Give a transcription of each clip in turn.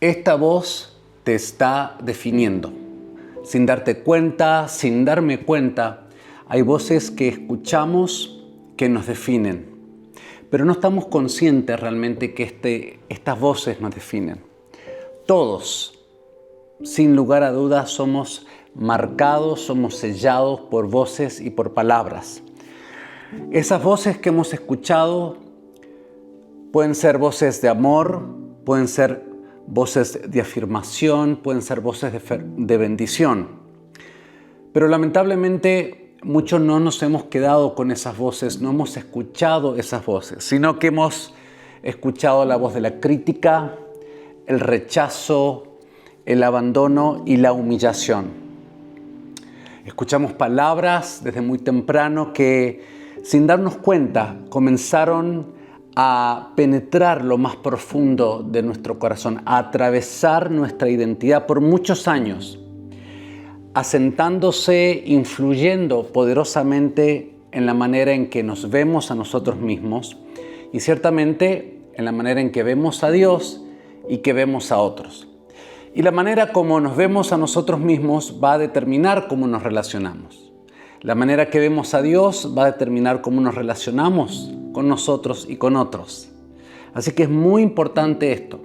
Esta voz te está definiendo. Sin darte cuenta, sin darme cuenta, hay voces que escuchamos que nos definen. Pero no estamos conscientes realmente que estas voces nos definen. Todos, sin lugar a dudas, somos marcados, somos sellados por voces y por palabras. Esas voces que hemos escuchado pueden ser voces de amor, pueden ser voces de afirmación, pueden ser voces de bendición. Pero lamentablemente muchos no nos hemos quedado con esas voces, no hemos escuchado esas voces, sino que hemos escuchado la voz de la crítica, el rechazo, el abandono y la humillación. Escuchamos palabras desde muy temprano que, sin darnos cuenta, comenzaron a penetrar lo más profundo de nuestro corazón, a atravesar nuestra identidad por muchos años, asentándose, influyendo poderosamente en la manera en que nos vemos a nosotros mismos y ciertamente en la manera en que vemos a Dios y que vemos a otros. Y la manera como nos vemos a nosotros mismos va a determinar cómo nos relacionamos. La manera que vemos a Dios va a determinar cómo nos relacionamos con nosotros y con otros. Así que es muy importante esto,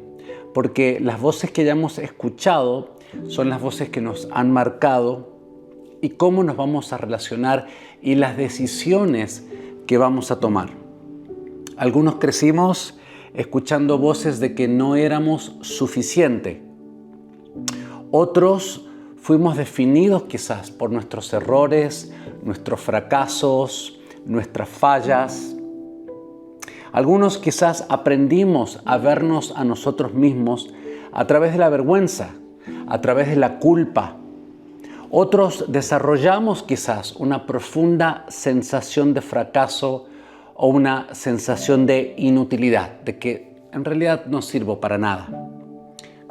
porque las voces que ya hemos escuchado son las voces que nos han marcado y cómo nos vamos a relacionar y las decisiones que vamos a tomar. Algunos crecimos escuchando voces de que no éramos suficiente. Otros fuimos definidos quizás por nuestros errores, nuestros fracasos, nuestras fallas. Algunos quizás aprendimos a vernos a nosotros mismos a través de la vergüenza, a través de la culpa. Otros desarrollamos quizás una profunda sensación de fracaso o una sensación de inutilidad, de que en realidad no sirvo para nada.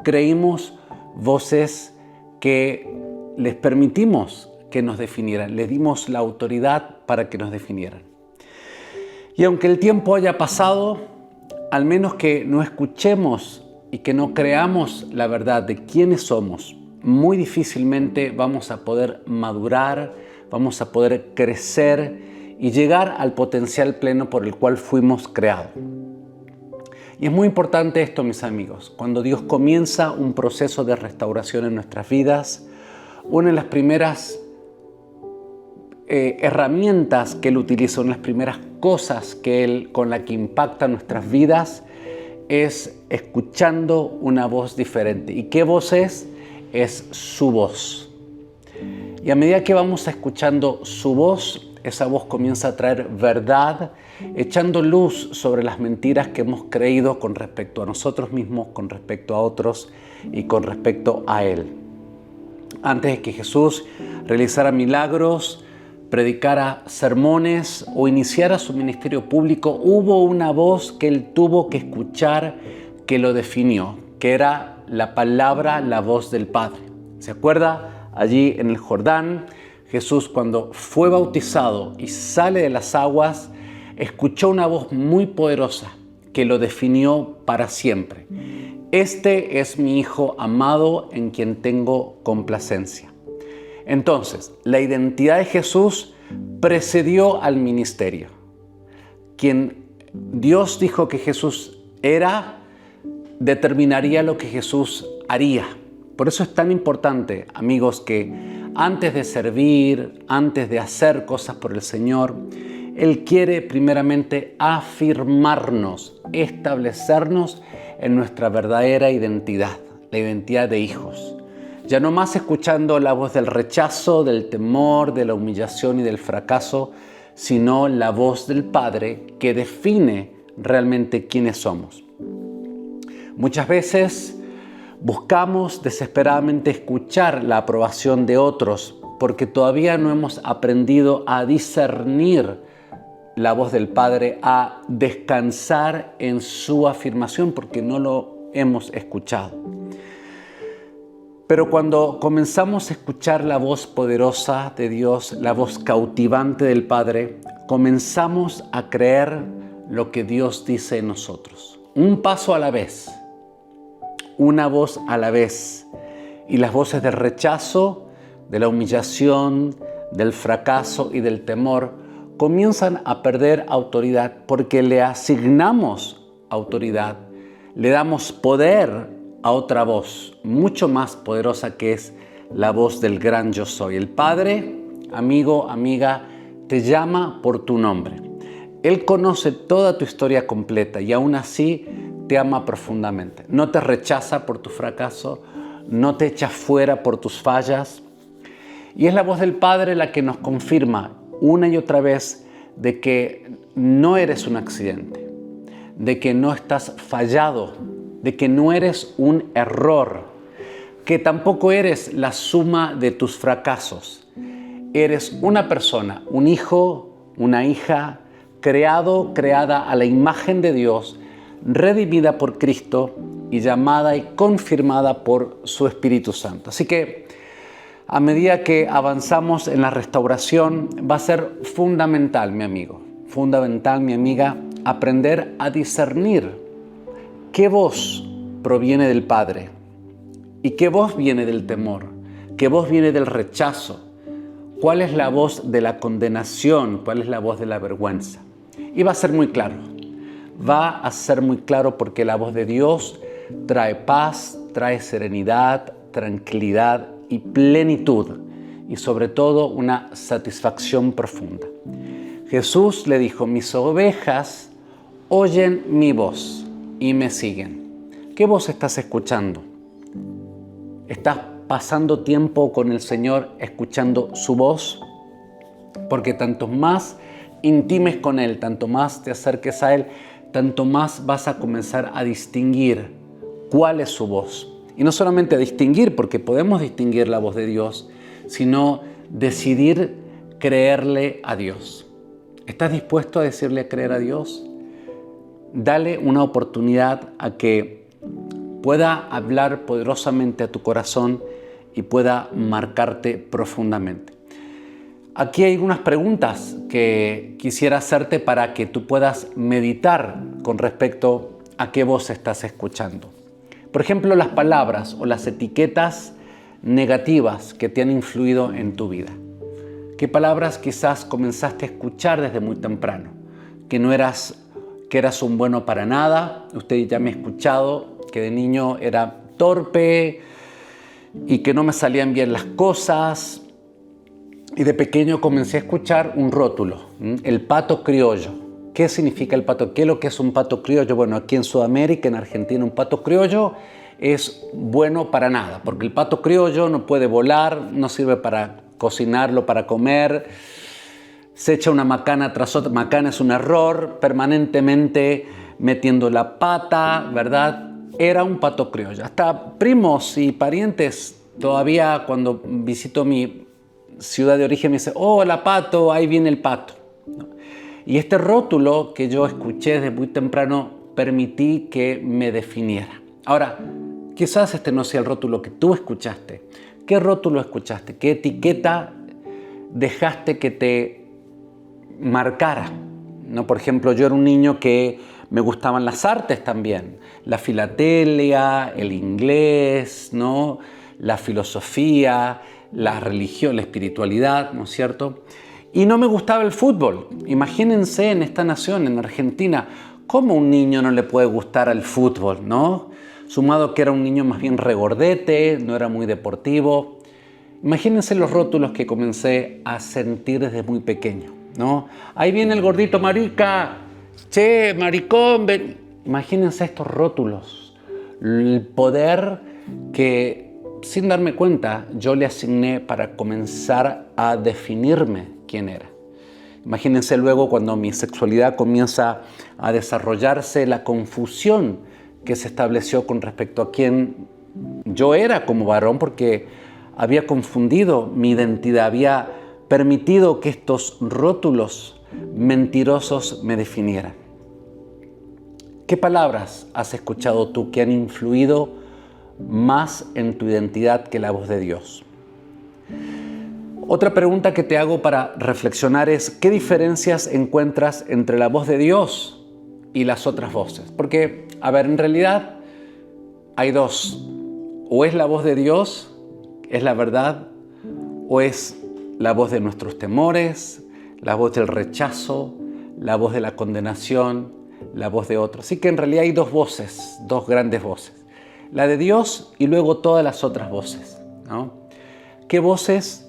Creímos voces que les permitimos que nos definieran, les dimos la autoridad para que nos definieran. Y aunque el tiempo haya pasado, al menos que no escuchemos y que no creamos la verdad de quiénes somos, muy difícilmente vamos a poder madurar, vamos a poder crecer y llegar al potencial pleno por el cual fuimos creados. Y es muy importante esto, mis amigos. Cuando Dios comienza un proceso de restauración en nuestras vidas, una de las primeras herramientas que Él utiliza, una de las primeras cosas con la que impacta nuestras vidas, es escuchando una voz diferente. ¿Y qué voz es? Es su voz. Y a medida que vamos escuchando su voz, esa voz comienza a traer verdad, echando luz sobre las mentiras que hemos creído con respecto a nosotros mismos, con respecto a otros y con respecto a Él. Antes de que Jesús realizara milagros, predicara sermones o iniciara su ministerio público, hubo una voz que Él tuvo que escuchar que lo definió, que era la palabra, la voz del Padre. ¿Se acuerda? Allí en el Jordán, Jesús, cuando fue bautizado y sale de las aguas, escuchó una voz muy poderosa que lo definió para siempre. Este es mi Hijo amado en quien tengo complacencia. Entonces, la identidad de Jesús precedió al ministerio. Quien Dios dijo que Jesús era, determinaría lo que Jesús haría. Por eso es tan importante, amigos, que antes de servir, antes de hacer cosas por el Señor, Él quiere primeramente afirmarnos, establecernos en nuestra verdadera identidad, la identidad de hijos. Ya no más escuchando la voz del rechazo, del temor, de la humillación y del fracaso, sino la voz del Padre que define realmente quiénes somos. Muchas veces buscamos desesperadamente escuchar la aprobación de otros porque todavía no hemos aprendido a discernir la voz del Padre, a descansar en su afirmación porque no lo hemos escuchado. Pero cuando comenzamos a escuchar la voz poderosa de Dios, la voz cautivante del Padre, comenzamos a creer lo que Dios dice en nosotros. Un paso a la vez. una voz a la vez. Y las voces del rechazo, de la humillación, del fracaso y del temor comienzan a perder autoridad porque le asignamos autoridad, le damos poder a otra voz mucho más poderosa que es la voz del gran yo soy. El Padre, amigo, amiga, te llama por tu nombre. Él conoce toda tu historia completa y aún así te ama profundamente. No te rechaza por tu fracaso, no te echa fuera por tus fallas. Y es la voz del Padre la que nos confirma una y otra vez de que no eres un accidente, de que no estás fallado, de que no eres un error, que tampoco eres la suma de tus fracasos. Eres una persona, un hijo, una hija, creada a la imagen de Dios, redimida por Cristo y llamada y confirmada por su Espíritu Santo. Así que a medida que avanzamos en la restauración, va a ser fundamental, mi amigo, fundamental, mi amiga, aprender a discernir qué voz proviene del Padre y qué voz viene del temor, qué voz viene del rechazo, cuál es la voz de la condenación, cuál es la voz de la vergüenza. Y va a ser muy claro, va a ser muy claro porque la voz de Dios trae paz, trae serenidad, tranquilidad y plenitud y sobre todo una satisfacción profunda. Jesús le dijo, mis ovejas oyen mi voz y me siguen. ¿Qué voz estás escuchando? ¿Estás pasando tiempo con el Señor escuchando su voz? Porque tanto más intimes con Él, tanto más te acerques a Él, tanto más vas a comenzar a distinguir cuál es su voz. Y no solamente a distinguir, porque podemos distinguir la voz de Dios, sino decidir creerle a Dios. ¿Estás dispuesto a decirle a creer a Dios? Dale una oportunidad a que pueda hablar poderosamente a tu corazón y pueda marcarte profundamente. Aquí hay unas preguntas que quisiera hacerte para que tú puedas meditar con respecto a qué voz estás escuchando. Por ejemplo, las palabras o las etiquetas negativas que te han influido en tu vida. ¿Qué palabras quizás comenzaste a escuchar desde muy temprano? Que eras un bueno para nada. Usted ya me ha escuchado que de niño era torpe y que no me salían bien las cosas. Y de pequeño comencé a escuchar un rótulo, el pato criollo. ¿Qué significa el pato? ¿Qué es lo que es un pato criollo? Bueno, aquí en Sudamérica, en Argentina, un pato criollo es bueno para nada, porque el pato criollo no puede volar, no sirve para cocinarlo, para comer, se echa una macana tras otra, macana es un error, permanentemente metiendo la pata, ¿verdad? Era un pato criollo. Hasta primos y parientes, todavía cuando visito mi ciudad de origen me dicen, hola pato, ahí viene el pato. Y este rótulo que yo escuché desde muy temprano, permití que me definiera. Ahora, quizás este no sea el rótulo que tú escuchaste. ¿Qué rótulo escuchaste? ¿Qué etiqueta dejaste que te marcara? ¿No? Por ejemplo, yo era un niño que me gustaban las artes también. La filatelia, el inglés, ¿no? La filosofía, la religión, la espiritualidad, ¿no es cierto? Y no me gustaba el fútbol. Imagínense en esta nación, en Argentina, ¿cómo un niño no le puede gustar al fútbol, no? Sumado que era un niño más bien regordete, no era muy deportivo. Imagínense los rótulos que comencé a sentir desde muy pequeño, ¿no? Ahí viene el gordito marica, che, maricón, ven. Imagínense estos rótulos, el poder que sin darme cuenta yo le asigné para comenzar a definirme quién era. Imagínense luego cuando mi sexualidad comienza a desarrollarse, la confusión que se estableció con respecto a quién yo era como varón, porque había confundido mi identidad, había permitido que estos rótulos mentirosos me definieran. ¿Qué palabras has escuchado tú que han influido más en tu identidad que la voz de Dios? Otra pregunta que te hago para reflexionar es, ¿qué diferencias encuentras entre la voz de Dios y las otras voces? Porque, a ver, en realidad hay dos. O es la voz de Dios, es la verdad, o es la voz de nuestros temores, la voz del rechazo, la voz de la condenación, la voz de otros. Así que en realidad hay dos voces, dos grandes voces. La de Dios y luego todas las otras voces, ¿no? ¿Qué voces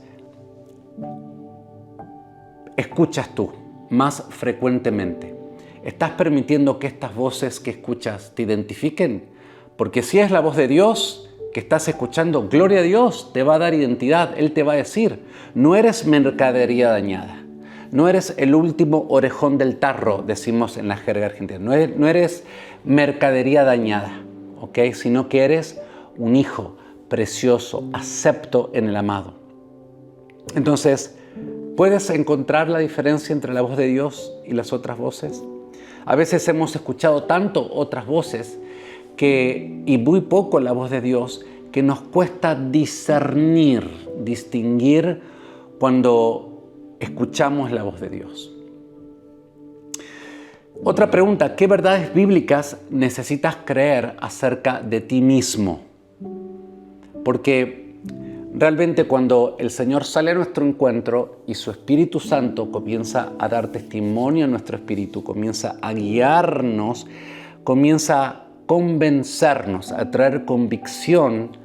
escuchas tú más frecuentemente? ¿Estás permitiendo que estas voces que escuchas te identifiquen? Porque si es la voz de Dios que estás escuchando, gloria a Dios, te va a dar identidad. Él te va a decir, no eres mercadería dañada. No eres el último orejón del tarro, decimos en la jerga argentina. No eres mercadería dañada, ¿ok? Sino que eres un hijo precioso, acepto en el amado. Entonces, ¿puedes encontrar la diferencia entre la voz de Dios y las otras voces? A veces hemos escuchado tanto otras voces y muy poco la voz de Dios, que nos cuesta discernir, distinguir cuando escuchamos la voz de Dios. Otra pregunta, ¿qué verdades bíblicas necesitas creer acerca de ti mismo? Porque realmente cuando el Señor sale a nuestro encuentro y su Espíritu Santo comienza a dar testimonio a nuestro espíritu, comienza a guiarnos, comienza a convencernos, a traer convicción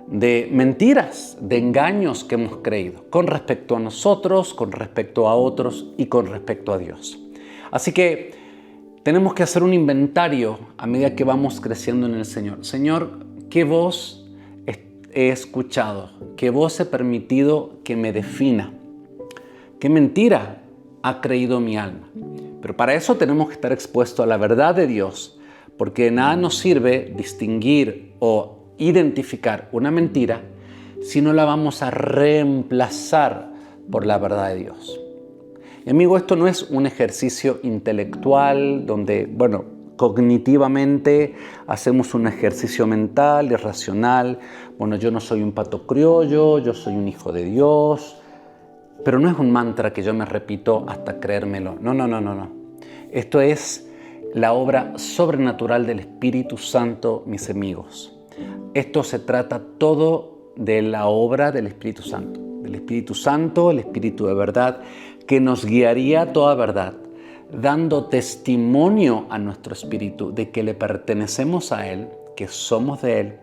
de mentiras, de engaños que hemos creído con respecto a nosotros, con respecto a otros y con respecto a Dios. Así que tenemos que hacer un inventario a medida que vamos creciendo en el Señor. Señor, ¿qué voz he escuchado? ¿Qué voz he permitido que me defina? ¿Qué mentira ha creído mi alma? Pero para eso tenemos que estar expuestos a la verdad de Dios, porque de nada nos sirve distinguir o identificar una mentira si no la vamos a reemplazar por la verdad de Dios. Y amigo, esto no es un ejercicio intelectual donde, cognitivamente hacemos un ejercicio mental y racional. Yo no soy un pato criollo, yo soy un hijo de Dios. Pero no es un mantra que yo me repito hasta creérmelo. No. Esto es la obra sobrenatural del Espíritu Santo, mis amigos. Esto se trata todo de la obra del Espíritu Santo. Del Espíritu Santo, el Espíritu de verdad, que nos guiaría a toda verdad, dando testimonio a nuestro espíritu de que le pertenecemos a Él, que somos de Él,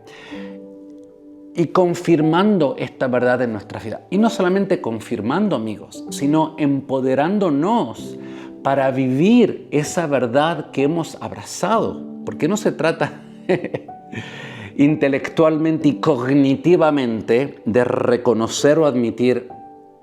y confirmando esta verdad en nuestra vida. Y no solamente confirmando, amigos, sino empoderándonos para vivir esa verdad que hemos abrazado. Porque no se trata intelectualmente y cognitivamente de reconocer o admitir,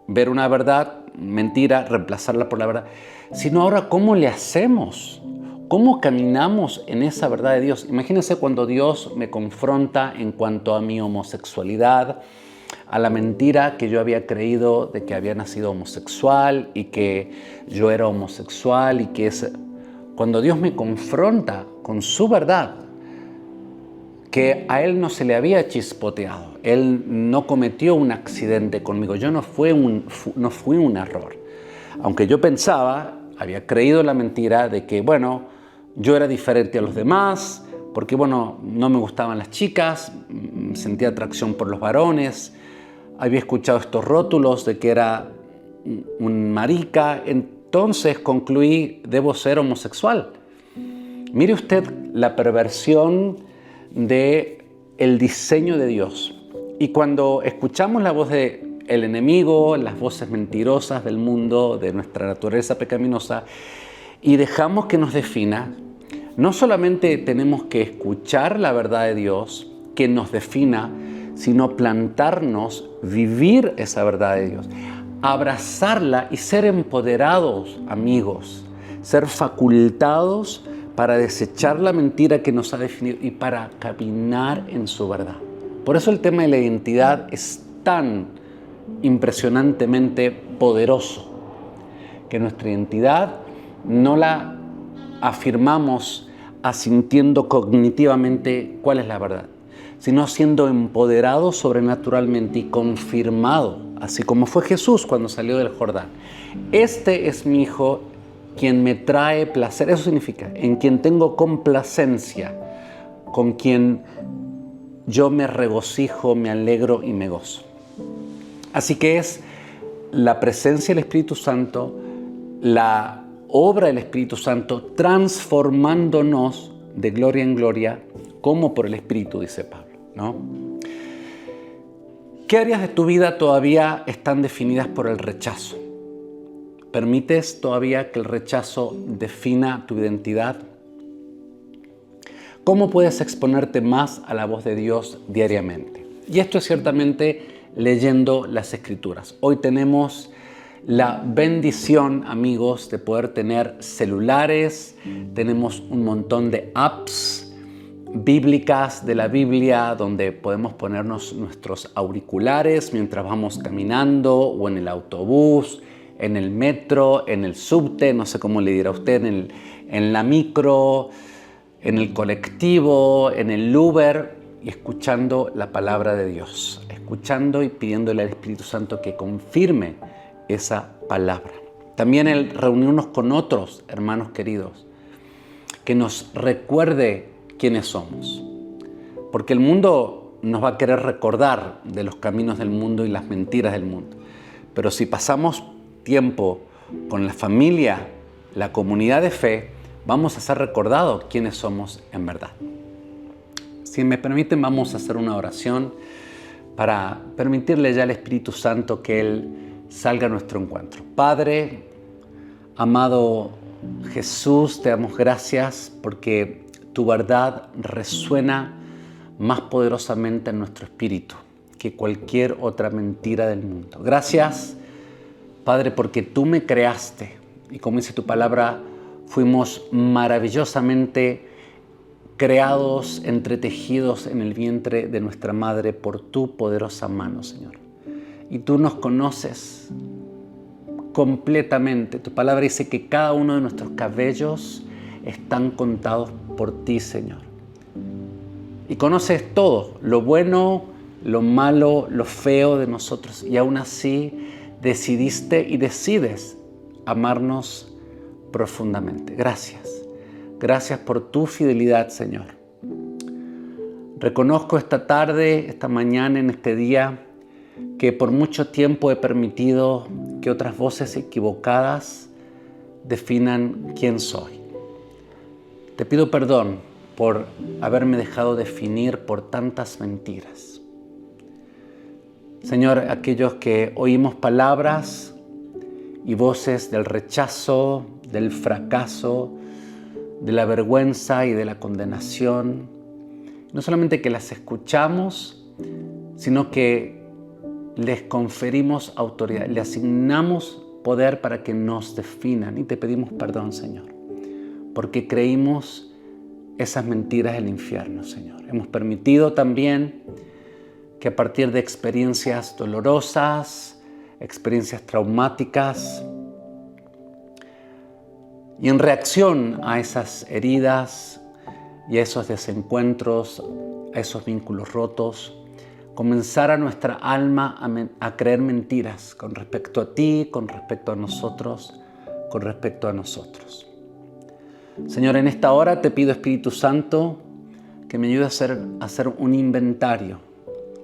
ver una verdad, mentira, reemplazarla por la verdad, sino ahora cómo le hacemos, cómo caminamos en esa verdad de Dios. Imagínense cuando Dios me confronta en cuanto a mi homosexualidad, a la mentira que yo había creído de que había nacido homosexual y que yo era homosexual, y cuando Dios me confronta con su verdad, que a Él no se le había chispoteado, Él no cometió un accidente conmigo, yo no fui un error. Aunque yo había creído la mentira de que, yo era diferente a los demás, porque, no me gustaban las chicas, sentía atracción por los varones, había escuchado estos rótulos de que era un marica, entonces concluí, debo ser homosexual. Mire usted la perversión del diseño de Dios. Y cuando escuchamos la voz del enemigo, las voces mentirosas del mundo, de nuestra naturaleza pecaminosa, y dejamos que nos defina, no solamente tenemos que escuchar la verdad de Dios que nos defina, sino plantarnos, vivir esa verdad de Dios, abrazarla y ser empoderados, amigos, ser facultados para desechar la mentira que nos ha definido y para caminar en su verdad. Por eso el tema de la identidad es tan impresionantemente poderoso, que nuestra identidad no la afirmamos asintiendo cognitivamente cuál es la verdad, sino siendo empoderado sobrenaturalmente y confirmado, así como fue Jesús cuando salió del Jordán. Este es mi Hijo, quien me trae placer. Eso significa, en quien tengo complacencia, con quien yo me regocijo, me alegro y me gozo. Así que es la presencia del Espíritu Santo, la obra del Espíritu Santo transformándonos de gloria en gloria, como por el Espíritu, dice Pablo, ¿no? ¿Qué áreas de tu vida todavía están definidas por el rechazo? ¿Permites todavía que el rechazo defina tu identidad? ¿Cómo puedes exponerte más a la voz de Dios diariamente? Y esto es ciertamente leyendo las Escrituras. Hoy tenemos la bendición, amigos, de poder tener celulares, tenemos un montón de apps bíblicas de la Biblia donde podemos ponernos nuestros auriculares mientras vamos caminando o en el autobús, en el metro, en el subte, no sé cómo le dirá usted, en la micro, en el colectivo, en el Uber, y escuchando la palabra de Dios, escuchando y pidiéndole al Espíritu Santo que confirme esa palabra. También el reunirnos con otros hermanos queridos, que nos recuerde quiénes somos. Porque el mundo nos va a querer recordar de los caminos del mundo y las mentiras del mundo. Pero si pasamos tiempo con la familia, la comunidad de fe, vamos a ser recordados quiénes somos en verdad. Si me permiten, vamos a hacer una oración para permitirle ya al Espíritu Santo que Él salga a nuestro encuentro. Padre, amado Jesús, te damos gracias porque tu verdad resuena más poderosamente en nuestro espíritu que cualquier otra mentira del mundo. Gracias, Padre, porque tú me creaste y como dice tu palabra, fuimos maravillosamente creados, entretejidos en el vientre de nuestra madre por tu poderosa mano, Señor. Y tú nos conoces completamente. Tu palabra dice que cada uno de nuestros cabellos están contados por ti, Señor. Y conoces todo, lo bueno, lo malo, lo feo de nosotros. Y aún así decidiste y decides amarnos profundamente. Gracias. Gracias por tu fidelidad, Señor. Reconozco esta tarde, esta mañana, en este día, que por mucho tiempo he permitido que otras voces equivocadas definan quién soy. Te pido perdón por haberme dejado definir por tantas mentiras. Señor, aquellos que oímos palabras y voces del rechazo, del fracaso, de la vergüenza y de la condenación, no solamente que las escuchamos, sino que les conferimos autoridad, le asignamos poder para que nos definan y te pedimos perdón, Señor, porque creímos esas mentiras del infierno, Señor. Hemos permitido también que a partir de experiencias dolorosas, experiencias traumáticas, y en reacción a esas heridas y a esos desencuentros, a esos vínculos rotos, comenzara nuestra alma a creer mentiras con respecto a ti, con respecto a nosotros, con respecto a nosotros. Señor, en esta hora te pido, Espíritu Santo, que me ayude a hacer un inventario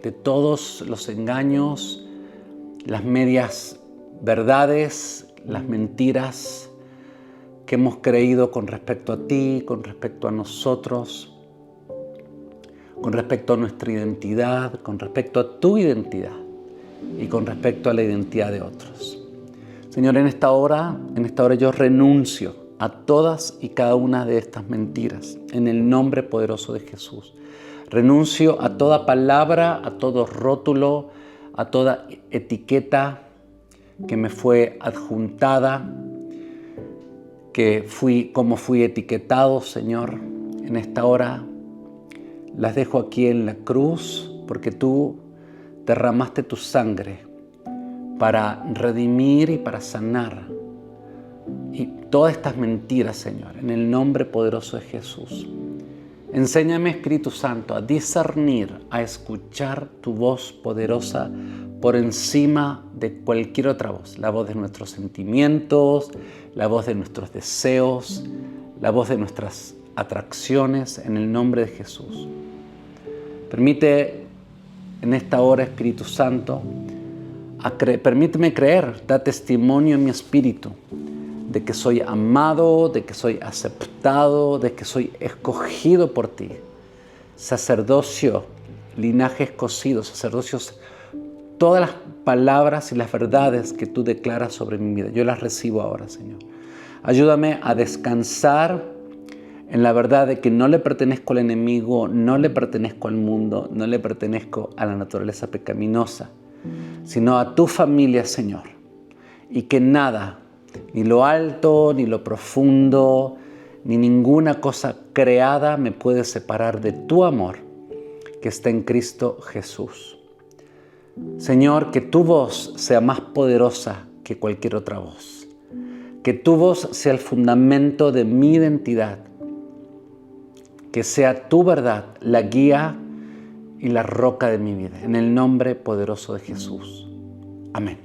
de todos los engaños, las medias verdades, las mentiras que hemos creído con respecto a ti, con respecto a nosotros, con respecto a nuestra identidad, con respecto a tu identidad y con respecto a la identidad de otros. Señor, en esta hora yo renuncio a todas y cada una de estas mentiras en el nombre poderoso de Jesús. Renuncio a toda palabra, a todo rótulo, a toda etiqueta que me fue adjuntada, como fui etiquetado, Señor. En esta hora las dejo aquí en la cruz porque tú derramaste tu sangre para redimir y para sanar y todas estas mentiras, Señor, en el nombre poderoso de Jesús. Enséñame, Espíritu Santo, a discernir, a escuchar tu voz poderosa por encima de cualquier otra voz. La voz de nuestros sentimientos, la voz de nuestros deseos, la voz de nuestras atracciones, en el nombre de Jesús. Permite en esta hora, Espíritu Santo, permíteme creer, da testimonio en mi espíritu de que soy amado, de que soy aceptado, de que soy escogido por ti. Sacerdocio, linaje escogido, sacerdocios, todas las palabras y las verdades que tú declaras sobre mi vida, yo las recibo ahora, Señor. Ayúdame a descansar en la verdad de que no le pertenezco al enemigo, no le pertenezco al mundo, no le pertenezco a la naturaleza pecaminosa, sino a tu familia, Señor. Y que nada, ni lo alto, ni lo profundo, ni ninguna cosa creada me puede separar de tu amor que está en Cristo Jesús. Señor, que tu voz sea más poderosa que cualquier otra voz. Que tu voz sea el fundamento de mi identidad. Que sea tu verdad la guía y la roca de mi vida. En el nombre poderoso de Jesús. Amén.